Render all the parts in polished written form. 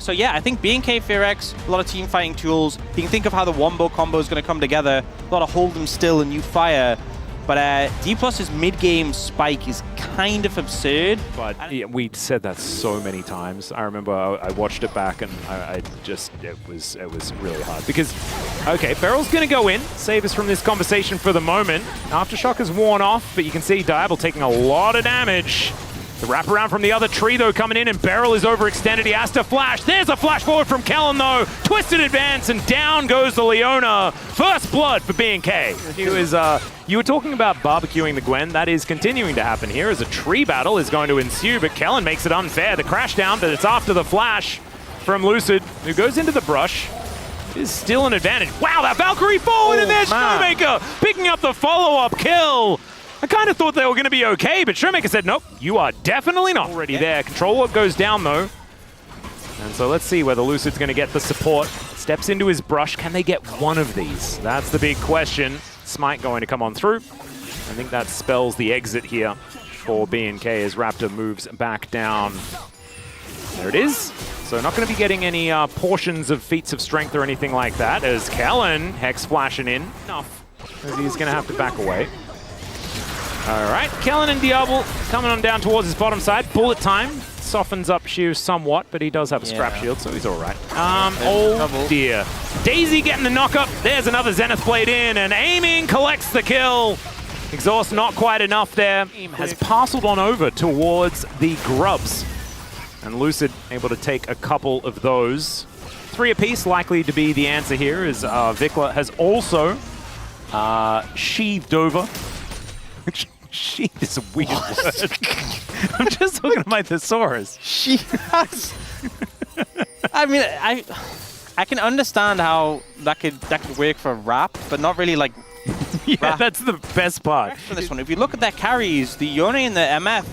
So yeah, I think BNK FEARX, a lot of team fighting tools. You can think of how the wombo combo is going to come together. A lot of hold them still and you fire. But Dplus's mid-game spike is kind of absurd. But yeah, we said that so many times. I remember I watched it back and I just, it was really hard. Because, okay, Beryl's going to go in, save us from this conversation for the moment. Aftershock has worn off, but you can see Dplus taking a lot of damage. The wraparound from the other tree, though, coming in, and Beryl is overextended. He has to flash. There's a flash forward from Kellen, though. Twisted advance, and down goes the Leona. First blood for BNK. He was, you were talking about barbecuing the Gwen. That is continuing to happen here as a tree battle is going to ensue, but Kellen makes it unfair. The crash down, but it's after the flash from Lucid, who goes into the brush. It is still an advantage. Wow, that Valkyrie forward, and there's Showmaker picking up the follow-up kill. I kind of thought they were going to be okay, but Showmaker said, nope, you are definitely not already there. Control Warp goes down, though. And so let's see whether Lucid's going to get the support. Steps into his brush. Can they get one of these? That's the big question. Smite going to come on through. I think that spells the exit here for BNK as Raptor moves back down. There it is. So not going to be getting any portions of feats of strength or anything like that as Kellen, Hex flashing in. Enough, as he's going to have to back away. All right, Kellen and Diablo coming on down towards his bottom side. Bullet time softens up Shiu somewhat, but he does have a scrap shield, so he's all right. Oh dear. Daisy getting the knock up. There's another Zenith Blade in, and aiming collects the kill. Exhaust not quite enough there. Has parceled on over towards the Grubs. And Lucid able to take a couple of those. 3 apiece likely to be the answer here, as Vikla has also sheathed over. Sheath is a weird word. I'm just looking at my thesaurus. She has. I mean, I can understand how that could work for rap, but not really like. Yeah, rap. that's the best part. For this one, if you look at their carries, the Yone and the MF,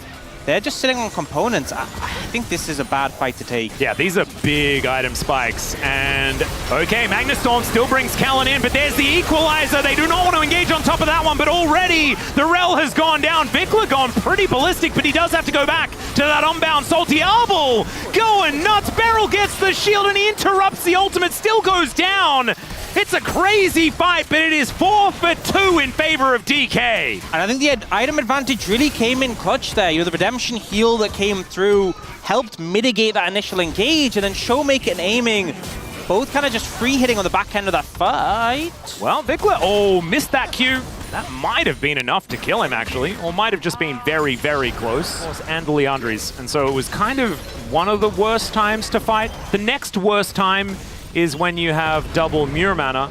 they're just sitting on components. I think this is a bad fight to take. Yeah, these are big item spikes. And, okay, Magnustorm still brings Kellen in, but there's the equalizer. They do not want to engage on top of that one, but already the Rel has gone down. Vikla gone pretty ballistic, but he does have to go back to that unbound Salty Arbol. Going nuts. Beryl gets the shield, and he interrupts the ultimate. Still goes down. It's a crazy fight, but it is 4 for 2 in favor of DK. And I think the item advantage really came in clutch there. You know, the redemption heal that came through helped mitigate that initial engage, and then Showmaker and aiming both kind of just free hitting on the back end of that fight. Well, Vikla, missed that Q. That might have been enough to kill him, actually, or might have just been very, very close. And the Leandries, and so it was kind of one of the worst times to fight. The next worst time is when you have double Muir Mana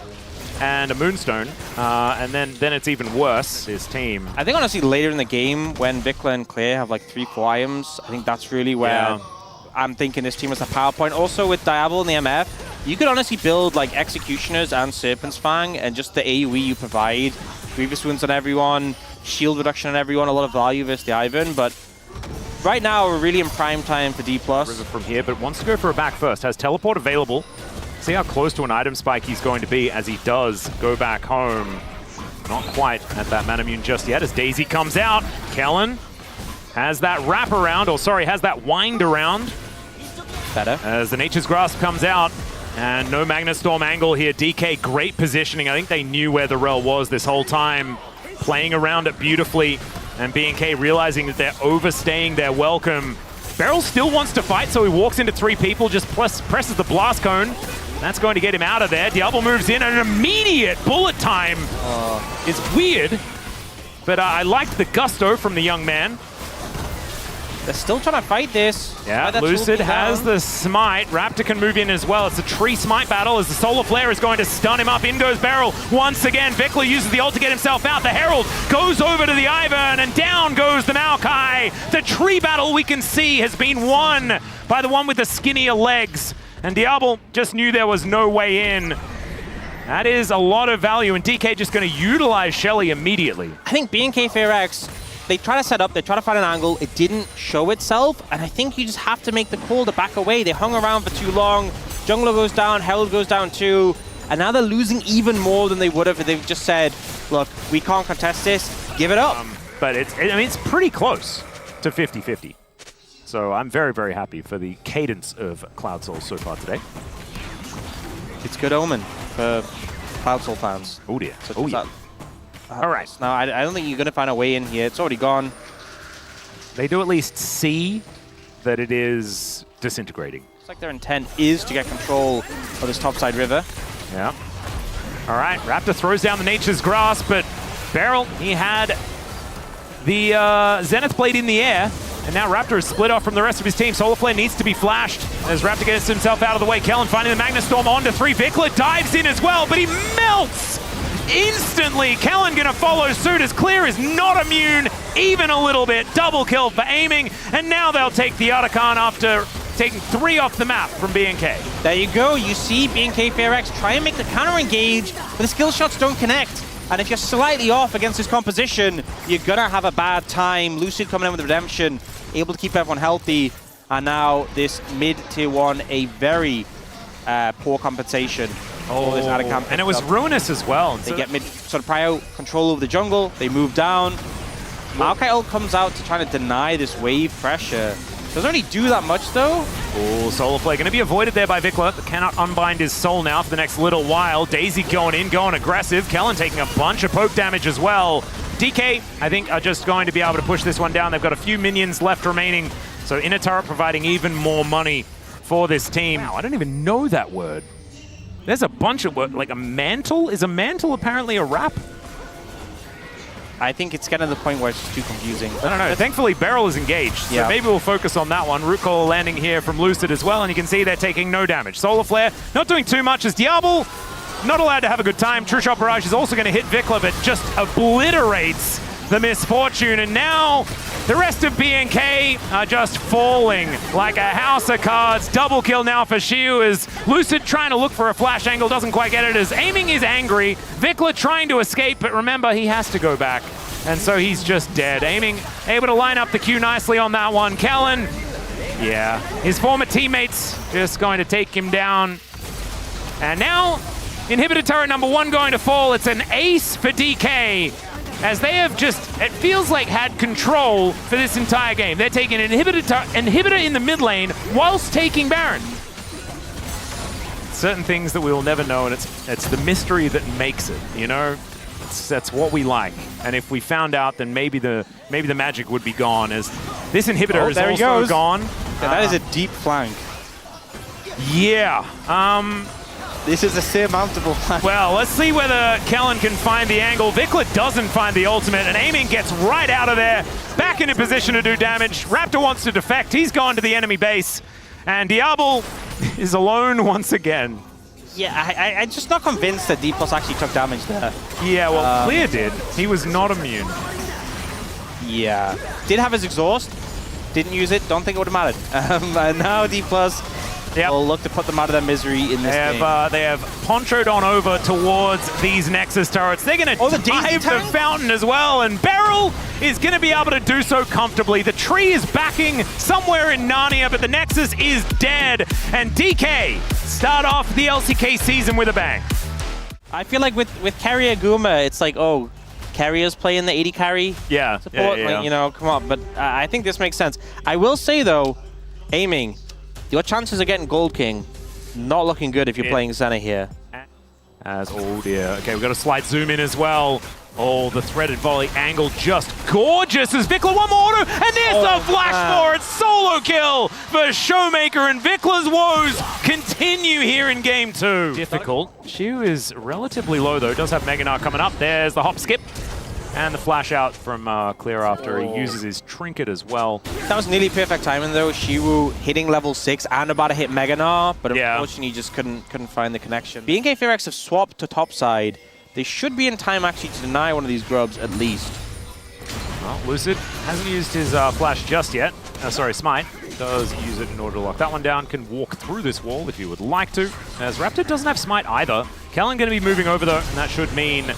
and a Moonstone, and then it's even worse, his team. I think honestly later in the game, when Vikla and Claire have like 3-4 items, I think that's really where I'm thinking this team was a power point. Also with Diablo and the MF, you could honestly build like Executioners and Serpent's Fang, and just the AoE you provide, Grievous Wounds on everyone, shield reduction on everyone, a lot of value versus the Ivan, but right now we're really in prime time for Dplus. River from here, but wants to go for a back first, has teleport available. See how close to an item spike he's going to be as he does go back home. Not quite at that Manamune just yet as Daisy comes out. Kellen has that wraparound, or sorry, has that wind around. Better. As the Nature's Grasp comes out. And no Magnustorm angle here. DK, great positioning. I think they knew where the Rel was this whole time. Playing around it beautifully. And BNK realizing that they're overstaying their welcome. Beryl still wants to fight, so he walks into 3 people, just presses the blast cone. That's going to get him out of there. Diablo moves in, and an immediate bullet time is weird. But I liked the gusto from the young man. They're still trying to fight this. Yeah, Lucid has the smite. Raptor can move in as well. It's a tree smite battle as the Solar Flare is going to stun him up. In goes Beryl once again. Vikla uses the ult to get himself out. The Herald goes over to the Ivern, and down goes the Maokai. The tree battle we can see has been won by the one with the skinnier legs. And Diablo just knew there was no way in. That is a lot of value, and DK just going to utilize Shelly immediately. I think BNK FEARX, they try to set up, they try to find an angle, it didn't show itself, and I think you just have to make the call to back away. They hung around for too long, Jungler goes down, Herald goes down too, and now they're losing even more than they would have if they've just said, look, we can't contest this, give it up. But I mean, it's pretty close to 50-50. So I'm very, very happy for the cadence of Cloud Soul so far today. It's good omen for Cloud Soul fans. Oh dear. So Oh yeah. All right. Now, I don't think you're going to find a way in here. It's already gone. They do at least see that it is disintegrating. Looks like their intent is to get control of this topside river. Yeah. All right. Raptor throws down the Nature's Grasp, but Beryl, he had the Zenith Blade in the air, and now Raptor is split off from the rest of his team. SolarFlare needs to be flashed as Raptor gets himself out of the way. Kellen finding the Magna Storm onto 3. Vikla dives in as well, but he melts instantly. Kellen gonna follow suit as Clear is not immune even a little bit. Double kill for aiming, and now they'll take the Otacon after taking 3 off the map from BNK. There you go. You see BNK FEARX try and make the counter engage, but the skill shots don't connect. And if you're slightly off against this composition, you're gonna have a bad time. Lucid coming in with redemption, able to keep everyone healthy. And now this mid tier 1, a very poor compensation. Oh, this Atacam and it was ruinous as well. They get mid sort of prior control over the jungle. They move down. Maokai ult comes out to try to deny this wave pressure. Doesn't really do that much though. Oh, SolarFlare going to be avoided there by Vikla, but cannot unbind his soul now for the next little while. Daisy going in, going aggressive. Kellen taking a bunch of poke damage as well. DK, I think, are just going to be able to push this one down. They've got a few minions left remaining, so Inner Turret providing even more money for this team. Wow, I don't even know that word. There's a bunch of words, like a mantle? Is a mantle apparently a rap? I think it's getting to the point where it's just too confusing. I don't know. Thankfully, Beryl is engaged, so yeah. maybe we'll focus on that one. Root Call landing here from Lucid as well, and you can see they're taking no damage. SolarFlare not doing too much as Diablo not allowed to have a good time. True Shot Barrage is also going to hit Vikla, but just obliterates the Misfortune, and now the rest of BNK are just falling like a house of cards. Double kill now for Shiu as Lucid trying to look for a flash angle, doesn't quite get it as Aiming is angry. Vikla trying to escape, but remember, he has to go back, and so he's just dead. Aiming able to line up the Q nicely on that one. Kellen, yeah, his former teammates just going to take him down. And now, Inhibitor Turret number 1 going to fall. It's an ace for DK, as they have just, it feels like, had control for this entire game. They're taking an inhibitor in the mid lane whilst taking Baron. Certain things that we will never know, and it's the mystery that makes it, you know? That's what we like. And if we found out, then maybe the magic would be gone, as this inhibitor is also gone. Yeah, that is a deep flank. Yeah. This is a surmountable flank. Well, let's see whether Kellen can find the angle. Vikla doesn't find the ultimate, and Aiming gets right out of there, back into position to do damage. Raptor wants to defect. He's gone to the enemy base, and Diablo is alone once again. Yeah, I'm just not convinced that Dplus actually took damage there. Yeah, well, Clear did. He was not immune. Yeah. Did have his exhaust. Didn't use it. Don't think it would have mattered. And now Dplus will look to put them out of their misery in this game. They have ponchoed on over towards these Nexus turrets. They're going to dive the fountain as well, and Beryl is going to be able to do so comfortably. The tree is backing somewhere in Narnia, but the Nexus is dead, and DK start off the LCK season with a bang. I feel like with Carrier Guma, it's like, oh, Carrier's playing the 80 carry support. Yeah. Like, you know, come on. But I think this makes sense. I will say, though, Aiming, your chances of getting Gold King, not looking good if you're playing Senna here. Oh dear. Okay, we've got a slight zoom in as well. Oh, the threaded volley angle just gorgeous as Vikla one more auto, and there's a flash for it. Solo kill for Showmaker, and Vikla's woes continue here in game 2. Difficult. Shiu is relatively low though, does have Meganar coming up. There's the hop skip. And the flash out from Clear after he uses his trinket as well. That was nearly perfect timing though. Shiwu hitting level 6 and about to hit Meganar, but unfortunately just couldn't find the connection. BNK FEARX have swapped to top side. They should be in time actually to deny one of these grubs at least. Well, Lucid hasn't used his flash just yet. Sorry, Smite does use it in order to lock that one down. Can walk through this wall if you would like to. As Raptor doesn't have Smite either. Kellen going to be moving over though, and that should mean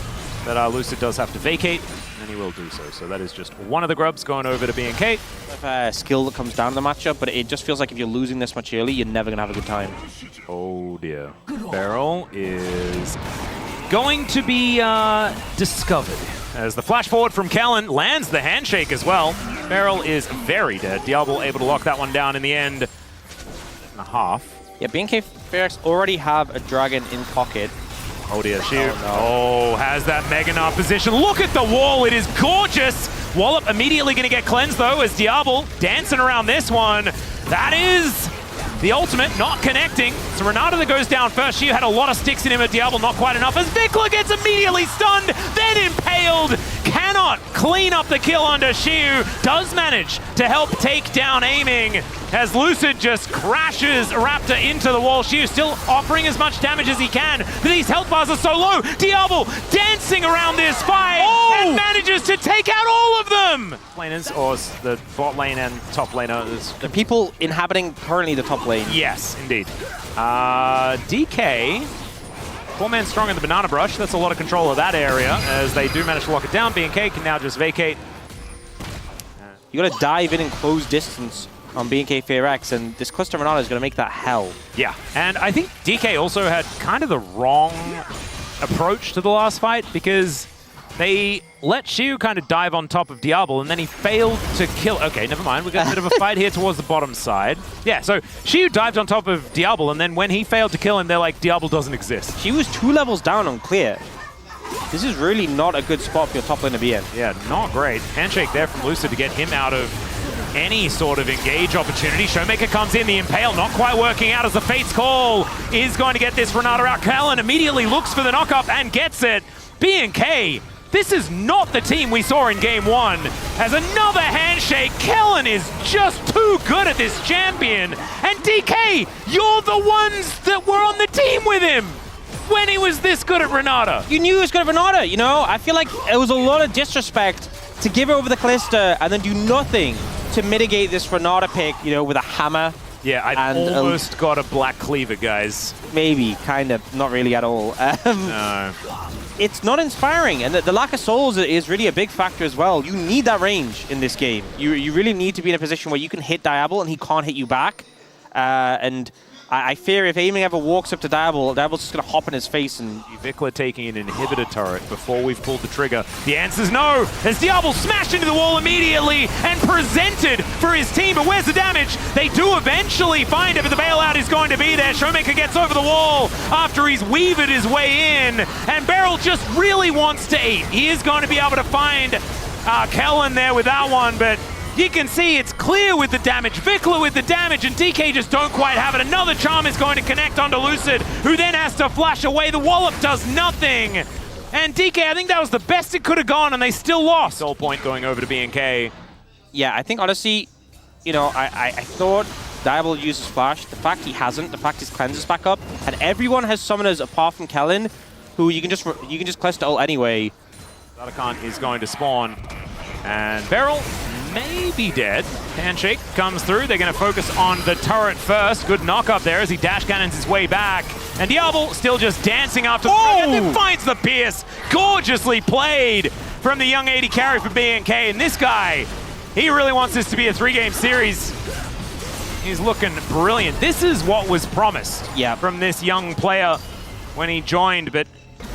that Lucid does have to vacate, and he will do so. So that is just one of the grubs going over to BNK. A skill that comes down to the matchup, but it just feels like if you're losing this much early, you're never going to have a good time. Oh dear. Beryl is going to be discovered as the flash forward from Kellen lands the handshake as well. Beryl is very dead. Diablo able to lock that one down in the end. And a half. Yeah, BNK FEARX already have a dragon in pocket. Oh dear, shoot. Oh, Oh, has that Mega Gnar position. Look at the wall, it is gorgeous. Wallop immediately going to get cleansed though as Diablo dancing around this one. That is the ultimate, not connecting. So Renata that goes down first. She had a lot of sticks in him at Diablo, not quite enough as Vikla gets immediately stunned, then impaled. Cannot clean up the kill under Shiu. Does manage to help take down aiming as Lucid just crashes Raptor into the wall. Shiu still offering as much damage as he can, but these health bars are so low. Diablo dancing around this fight and manages to take out all of them. Laners, or the bot lane and top laners. The people inhabiting currently the top lane. Yes, indeed. DK, 4-man strong in the banana brush. That's a lot of control of that area as they do manage to lock it down. BNK can now just vacate. You got to dive in and close distance on BNK FEARX, and this cluster Renata is going to make that hell. Yeah, and I think DK also had kind of the wrong approach to the last fight because they let Shiu kind of dive on top of Diablo, and then he failed to kill. Okay, never mind. We got a bit of a fight here towards the bottom side. Yeah, so Shiu dived on top of Diablo, and then when he failed to kill him, they're like, Diablo doesn't exist. She was 2 levels down on clear. This is really not a good spot for your top lane to be in. Yeah, not great. Handshake there from Lucid to get him out of any sort of engage opportunity. Showmaker comes in, the Impale not quite working out as the Fate's Call is going to get this Renata out. Kellen immediately looks for the knock-up and gets it. BNK, this is not the team we saw in game 1. As another handshake, Kellen is just too good at this champion. And DK, you're the ones that were on the team with him when he was this good at Renata. You knew he was good at Renata, you know? I feel like it was a lot of disrespect to give over the Callista and then do nothing to mitigate this Renata pick, you know, with a hammer. Yeah, I almost got a Black Cleaver, guys. Maybe, kind of, not really at all. No. It's not inspiring, and the lack of souls is really a big factor as well. You need that range in this game. You really need to be in a position where you can hit Diablo and he can't hit you back. And I fear if aiming ever walks up to Diablo's just going to hop in his face. And Vikla taking an inhibitor turret before we've pulled the trigger. The answer's no, as Diablo smashed into the wall immediately and presented for his team. But where's the damage? They do eventually find it, but the bailout is going to be there. Showmaker gets over the wall after he's weaved his way in, and Beryl just really wants to eat. He is going to be able to find Kellen there with that one, but you can see it's clear with the damage. Vikla with the damage, and DK just don't quite have it. Another charm is going to connect onto Lucid, who then has to flash away. The wallop does nothing. And DK, I think that was the best it could have gone, and they still lost. Soul point going over to BNK. Yeah, I think honestly, you know, I thought Diablo uses flash. The fact he hasn't, the fact his cleanse is back up, and everyone has summoners apart from Kellen, who you can just cluster ult anyway. Zadakan is going to spawn, and Beryl may be dead. Handshake comes through. They're going to focus on the turret first. Good knock up there as he dash cannons his way back. And Diablo still just dancing after the and then finds the pierce. Gorgeously played from the young 80 carry for BNK. And this guy, he really wants this to be a 3-game series. He's looking brilliant. This is what was promised from this young player when he joined, but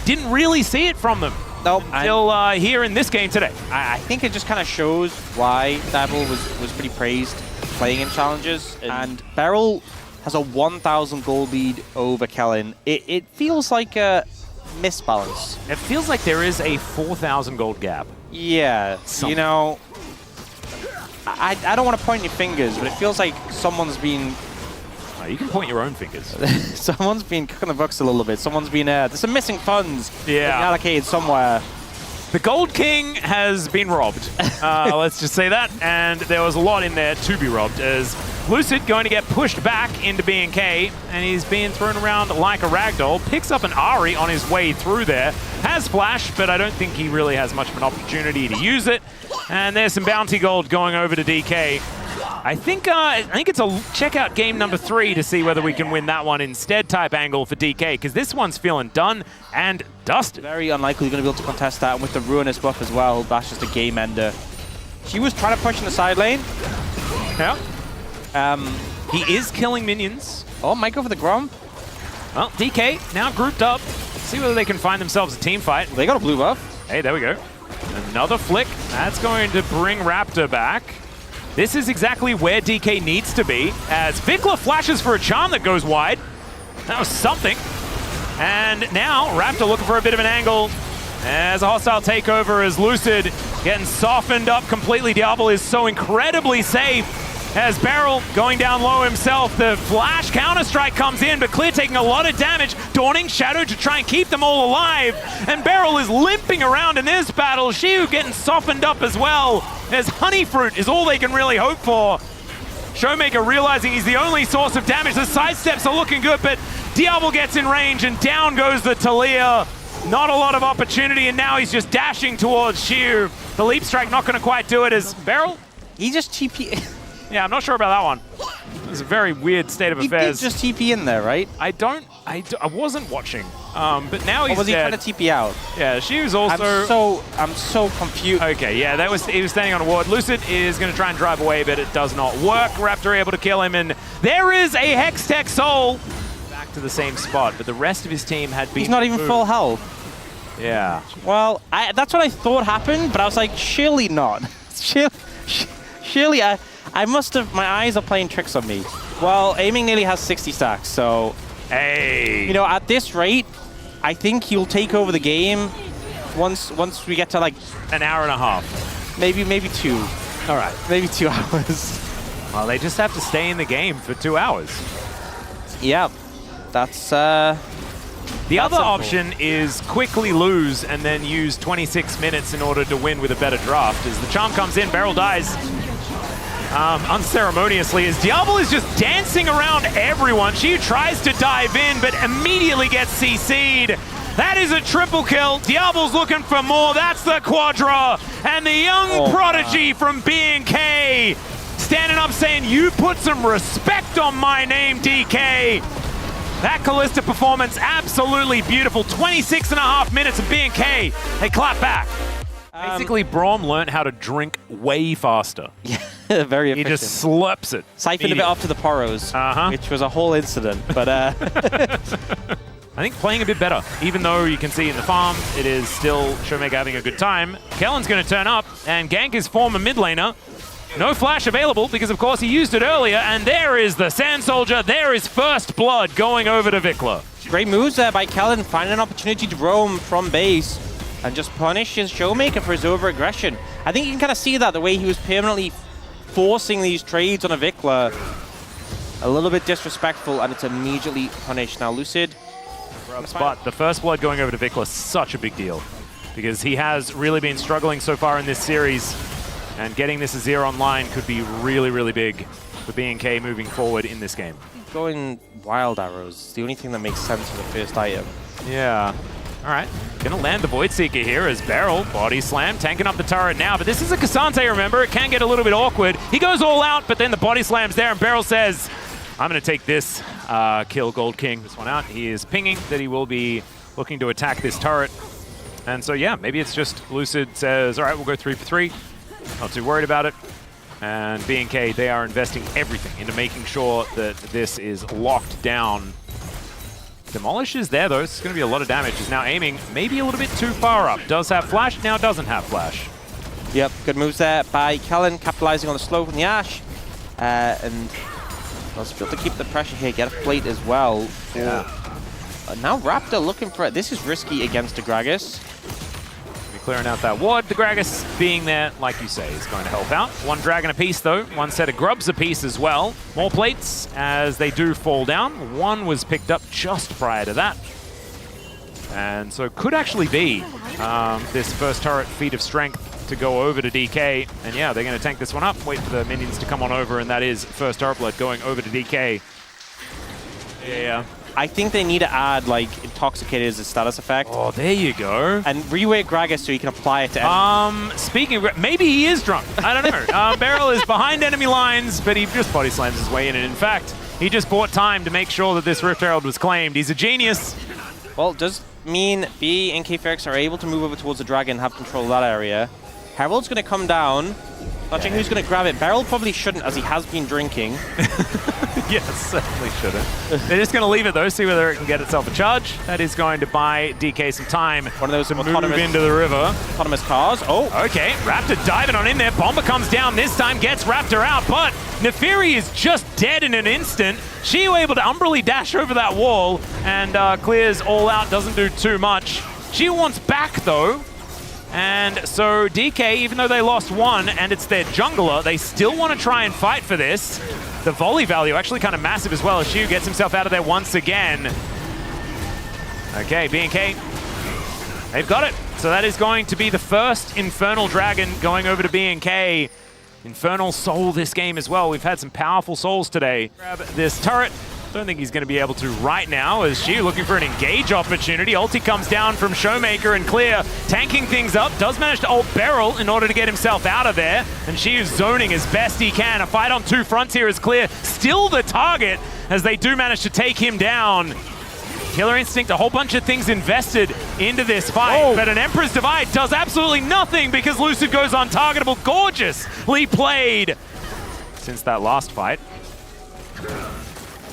didn't really see it from them. Nope. Until here in this game today. I think it just kind of shows why Diablo was pretty praised playing in challenges. And Beryl has a 1,000 gold lead over Kellen. It feels like a misbalance. It feels like there is a 4,000 gold gap. Yeah, you know, I don't want to point your fingers, but it feels like someone's been... Oh, you can point your own fingers. Someone's been cooking the books a little bit. Someone's been... there's some missing funds allocated somewhere. The Gold King has been robbed. Let's just say that. And there was a lot in there to be robbed, as Lucid going to get pushed back into BNK, and he's being thrown around like a ragdoll. Picks up an Ahri on his way through there. Has flash, but I don't think he really has much of an opportunity to use it. And there's some bounty gold going over to DK. I think it's a check out game number 3 to see whether we can win that one instead type angle for DK, because this one's feeling done and dusted. Very unlikely you're going to be able to contest that, and with the Ruinous buff as well, that's just a game ender. She was trying to push in the side lane. Yeah. He is killing minions. Oh, might go for the Grump. Well, DK now grouped up. See whether they can find themselves a team fight. They got a blue buff. Hey, there we go. Another flick. That's going to bring Raptor back. This is exactly where DK needs to be, as Vikla flashes for a charm that goes wide. That was something. And now Raptor looking for a bit of an angle as a hostile takeover as Lucid getting softened up completely. Dplus is so incredibly safe as Beryl going down low himself. The flash counter-strike comes in, but Clear taking a lot of damage. Dawning Shadow to try and keep them all alive. And Beryl is limping around in this battle. Xiu getting softened up as well, as Honey Fruit is all they can really hope for. Showmaker realizing he's the only source of damage. The sidesteps are looking good, but Diablo gets in range and down goes the Talia. Not a lot of opportunity, and now he's just dashing towards Xiu. The leap strike not going to quite do it as Beryl. He just TP. Yeah, I'm not sure about that one. It was a very weird state of affairs. He did just TP in there, right? I wasn't watching. But now he's was he dead. trying to TP out? Yeah, Xiu's also... I'm so confused. Okay, yeah, he was standing on a ward. Lucid is going to try and drive away, but it does not work. Raptor able to kill him, and there is a Hextech Soul. Back to the same spot, but the rest of his team had been He's not even moved. full health. Yeah. Well, that's what I thought happened, but I was like, surely not. Surely I must have, my eyes are playing tricks on me. Well, Aiming nearly has 60 stacks, so... Hey! You know, at this rate, I think he'll take over the game once we get to like... An hour and a half. Maybe 2. All right. Maybe 2 hours. Well, they just have to stay in the game for 2 hours. Yeah, that's... The other option is quickly lose and then use 26 minutes in order to win with a better draft. As the charm comes in, Beryl dies unceremoniously as Diablo is just dancing around everyone. She tries to dive in, but immediately gets CC'd. That is a triple kill. Diablo's looking for more. That's the quadra. And the young prodigy from BNK standing up saying, "You put some respect on my name, DK." That Kalista performance, absolutely beautiful. 26.5 minutes of BNK. They clap back. Basically, Braum learned how to drink way faster. Yeah, very efficient. He just slurps it. Siphoned a bit off to the Poros, which was a whole incident. But I think playing a bit better. Even though you can see in the farm, it is still Showmaker having a good time. Kellen's going to turn up and gank his former mid laner. No flash available because, of course, he used it earlier. And there is the Sand Soldier. There is first blood going over to Vikla. Great moves there by Kellen, finding an opportunity to roam from base and just punish his Showmaker for his over-aggression. I think you can kind of see that, the way he was permanently forcing these trades on a Vikla. A little bit disrespectful, and it's immediately punished. Now, Lucid. But the first blood going over to Vikla is such a big deal because he has really been struggling so far in this series. And getting this Azir online could be really, really big for BNK moving forward in this game. Going Wild Arrows is the only thing that makes sense for the first item. Yeah. All right. Gonna land the Void Seeker here as Beryl, body slam, tanking up the turret now. But this is a Cassante, remember? It can get a little bit awkward. He goes all out, but then the body slam's there, and Beryl says, "I'm gonna take this, kill Gold King this one out." He is pinging that he will be looking to attack this turret. And so, yeah, maybe it's just Lucid says, all right, we'll go 3 for 3. Not too worried about it. And BNK, they are investing everything into making sure that this is locked down. Demolish is there, though. It's going to be a lot of damage. Is now aiming maybe a little bit too far up. Does have flash, now doesn't have flash. Yep, good moves there by Kellen, capitalizing on the slow from the Ashe. And well, still to keep the pressure here, get a plate as well. Yeah. Now Raptor looking for it. This is risky against the Gragas. Clearing out that ward. The Gragas being there, like you say, is going to help out. One dragon apiece, though. One set of grubs apiece as well. More plates as they do fall down. One was picked up just prior to that. And so could actually be this first turret feat of strength to go over to DK. And yeah, they're going to tank this one up, wait for the minions to come on over, and that is first turret blood going over to DK. Yeah. I think they need to add, like, Intoxicated as a status effect. Oh, there you go. And reweight Gragas so you can apply it to speaking of, maybe he is drunk. I don't know. Beryl is behind enemy lines, but he just body slams his way in. And in fact, he just bought time to make sure that this Rift Herald was claimed. He's a genius. Well, does mean BNK FEARX are able to move over towards the dragon and have control of that area. Herald's going to come down. Not sure who's going to grab it. Beryl probably shouldn't, as he has been drinking. Yes, certainly shouldn't. They're just going to leave it though, see whether it can get itself a charge. That is going to buy DK some time. One of those to move into the river. Autonomous cars. Oh, okay. Raptor diving on in there. Bomber comes down this time, gets Raptor out, but Nefiri is just dead in an instant. Shiu able to umbrally dash over that wall and clears all out, doesn't do too much. Shiu wants back though. And so DK, even though they lost one and it's their jungler, they still want to try and fight for this. The volley value actually kind of massive as well as Shiu gets himself out of there once again. Okay, BNK, they've got it. So that is going to be the first Infernal Dragon going over to BNK. Infernal Soul this game as well. We've had some powerful souls today. Grab this turret. Don't think he's going to be able to right now as Shiu looking for an engage opportunity. Ulti comes down from Showmaker and Clear, tanking things up. Does manage to ult Beryl in order to get himself out of there. And Shiu's zoning as best he can. A fight on two fronts here is Clear. Still the target as they do manage to take him down. Killer Instinct, a whole bunch of things invested into this fight, but an Emperor's Divide does absolutely nothing because Lucid goes untargetable. Gorgeously played since that last fight.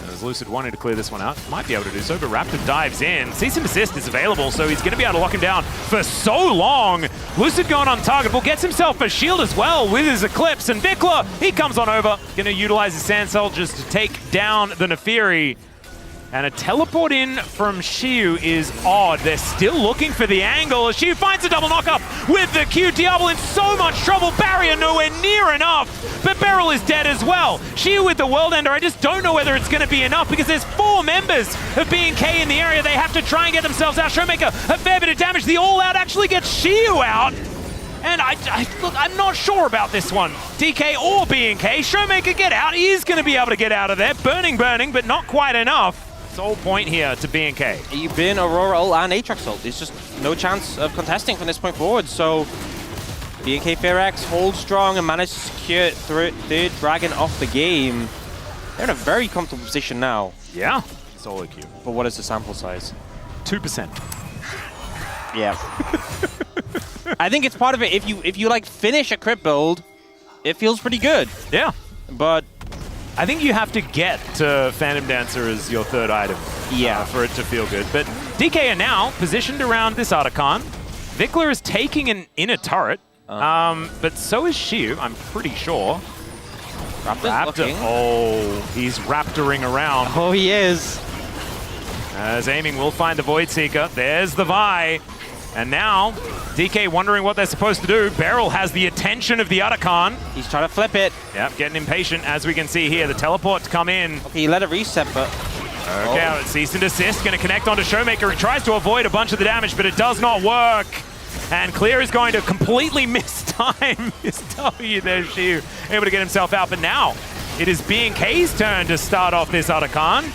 As Lucid wanted to clear this one out, might be able to do so, but Raptor dives in. Cease and Desist is available, so he's going to be able to lock him down for so long. Lucid going untargetable, gets himself a shield as well with his Eclipse, and Vikla, he comes on over, going to utilize his Sand Soldiers to take down the Nefiri. And a teleport in from Shiu is odd. They're still looking for the angle as Shiu finds a double knock-up with the Q. Diablo in so much trouble. Barrier nowhere near enough, but Beryl is dead as well. Shiu with the World Ender. I just don't know whether it's going to be enough because there's 4 members of BNK in the area. They have to try and get themselves out. Showmaker, a fair bit of damage. The all-out actually gets Shiu out. And look, I'm not sure about this one. DK or BNK. Showmaker, get out. He is going to be able to get out of there. Burning, but not quite enough. Sole point here to BNK. You've been Aurora ult and Aatrox ult. There's just no chance of contesting from this point forward. So BNK FEARX holds strong and managed to secure third dragon off the game. They're in a very comfortable position now. Yeah. Solo queue. But what is the sample size? 2%. Yeah. I think it's part of it. If you like finish a crit build, it feels pretty good. Yeah. But I think you have to get to Phantom Dancer as your third item for it to feel good. But DK are now positioned around this Artican. Vikla is taking an inner turret, but so is Shiu, I'm pretty sure. Raptor. Oh, he's raptoring around. Oh, he is. As aiming will find the Void Seeker. There's the Vi. And now, DK wondering what they're supposed to do. Beryl has the attention of the Artican. He's trying to flip it. Yep, getting impatient, as we can see here. The teleport to come in. Okay, he let it reset, but... Okay, Cease and Desist, going to connect onto Showmaker. He tries to avoid a bunch of the damage, but it does not work. And Clear is going to completely miss time. His W there, Shiu, able to get himself out. But now, it is BNK's turn to start off this Artican.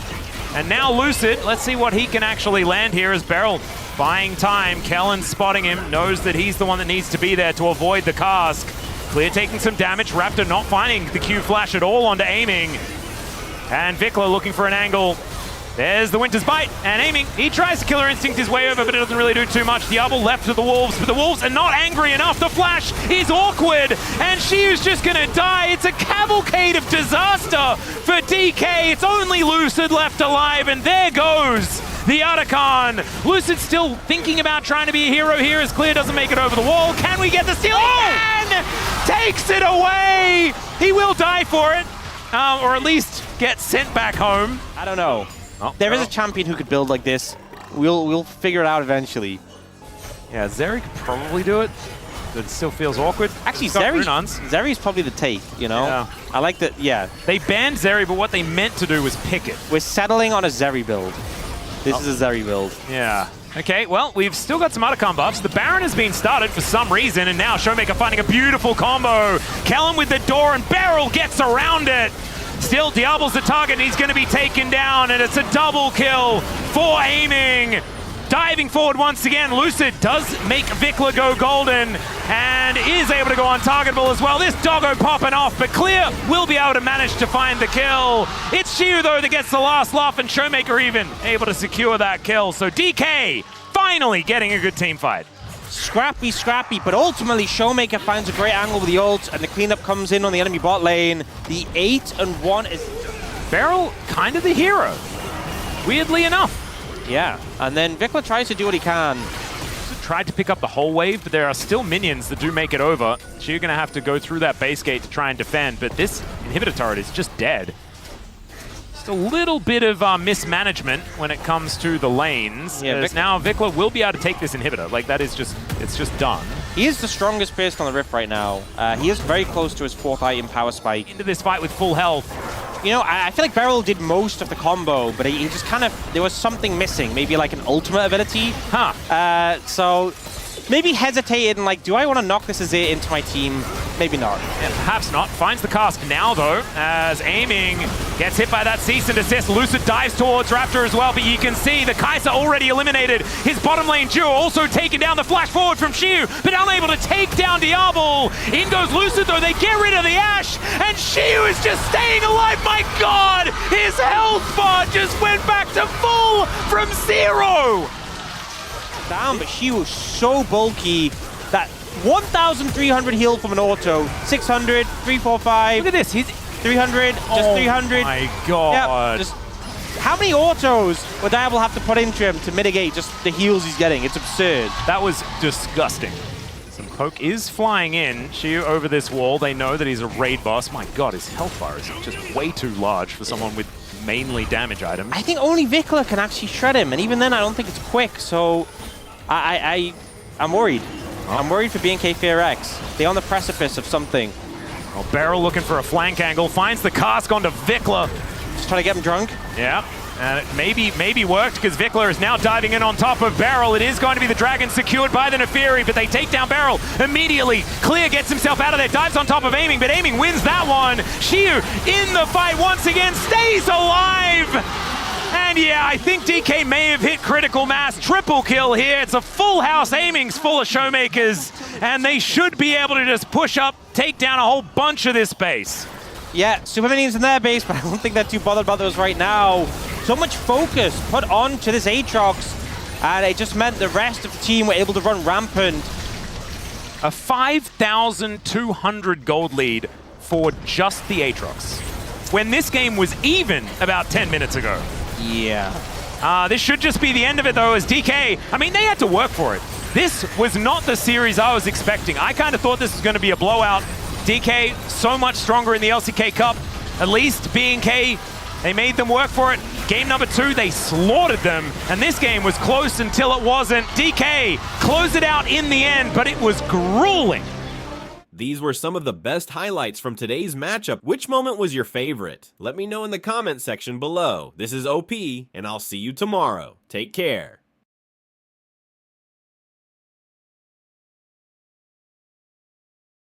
And now Lucid, let's see what he can actually land here as Beryl buying time. Kellen spotting him, knows that he's the one that needs to be there to avoid the cask. Clear taking some damage. Raptor not finding the Q flash at all onto aiming. And Vikla looking for an angle. There's the Winter's Bite, and aiming. He tries to Killer Instinct his way over, but it doesn't really do too much. Diablo left to the Wolves, but the Wolves are not angry enough. The flash is awkward, and Shiu's just gonna die. It's a cavalcade of disaster for DK. It's only Lucid left alive, and there goes the Artican. Lucid still thinking about trying to be a hero here as Clear doesn't make it over the wall. Can we get the steal? Oh! Takes it away! He will die for it, or at least get sent back home. I don't know. Oh, there is a champion who could build like this. We'll figure it out eventually. Yeah, Zeri could probably do it, but it still feels awkward. Actually, Zeri's probably the take, you know? Yeah. I like that, yeah. They banned Zeri, but what they meant to do was pick it. We're settling on a Zeri build. This is a Zeri build. Yeah. Okay, well, we've still got some Artican buffs. The Baron has been started for some reason, and now Showmaker finding a beautiful combo. Kellen with the door, and Beryl gets around it. Still, Diablo's the target, and he's going to be taken down, and it's a double kill for aiming. Diving forward once again, Lucid does make Vikla go golden, and is able to go untargetable as well. This doggo popping off, but Clear will be able to manage to find the kill. It's Shiu, though, that gets the last laugh, and Showmaker even able to secure that kill. So DK finally getting a good team fight. Scrappy, but ultimately Showmaker finds a great angle with the ult, and the cleanup comes in on the enemy bot lane. The 8-1 is Beryl, kind of the hero, weirdly enough. Yeah, and then Vikla tries to do what he can. Tried to pick up the whole wave, but there are still minions that do make it over. So you're going to have to go through that base gate to try and defend, but this inhibitor turret is just dead. Just a little bit of mismanagement when it comes to the lanes. Yeah, now Vikla will be able to take this inhibitor. Like, that is just, it's just done. He is the strongest person on the Rift right now. He is very close to his 4th item power spike. Into this fight with full health. You know, I feel like Beryl did most of the combo, but he just kind of, there was something missing. Maybe like an ultimate ability. Huh. So maybe hesitated and like, do I want to knock this Azir into my team? Maybe not. Yeah, perhaps not. Finds the cast now, though, as aiming gets hit by that cease and desist. Lucid dives towards Raptor as well, but you can see the Kai'Sa already eliminated. His bottom lane duo also taking down the flash forward from Xiu, but unable to take down Diablo. In goes Lucid, though. They get rid of the Ashe, and Xiu is just staying alive. My God! His health bar just went back to full from 0. Down, but Xiu was so bulky that 1,300 heal from an auto, 600, 345. Look at this, he's 300, just 300. Oh my God. Yep, just how many autos would Diablo have to put into him to mitigate just the heals he's getting? It's absurd. That was disgusting. Some poke is flying in. Xiu over this wall. They know that he's a raid boss. My God, his health bar is just way too large for someone with mainly damage items. I think only Vikla can actually shred him, and even then I don't think it's quick, so I'm worried. I'm worried for BNK FEARX. They're on the precipice of something. Well, Beryl looking for a flank angle, finds the cask onto Vikla. Just trying to get him drunk. Yeah, and it maybe worked because Vikla is now diving in on top of Beryl. It is going to be the dragon secured by the Neferi, but they take down Beryl immediately. Clear gets himself out of there, dives on top of aiming, but aiming wins that one. Xiu in the fight once again, stays alive. And yeah, I think DK may have hit critical mass. Triple kill here. It's a full house. Aiming's full of showmakers. And they should be able to just push up, take down a whole bunch of this base. Yeah, super minions in their base, but I don't think they're too bothered about those right now. So much focus put onto this Aatrox, and it just meant the rest of the team were able to run rampant. A 5,200 gold lead for just the Aatrox, when this game was even about 10 minutes ago. Yeah. This should just be the end of it, though, as DK, I mean, they had to work for it. This was not the series I was expecting. I kind of thought this was going to be a blowout. DK, so much stronger in the LCK Cup. At least BNK, they made them work for it. Game number 2, they slaughtered them. And this game was close until it wasn't. DK closed it out in the end, but it was grueling. These were some of the best highlights from today's matchup. Which moment was your favorite? Let me know in the comment section below. This is OP, and I'll see you tomorrow. Take care.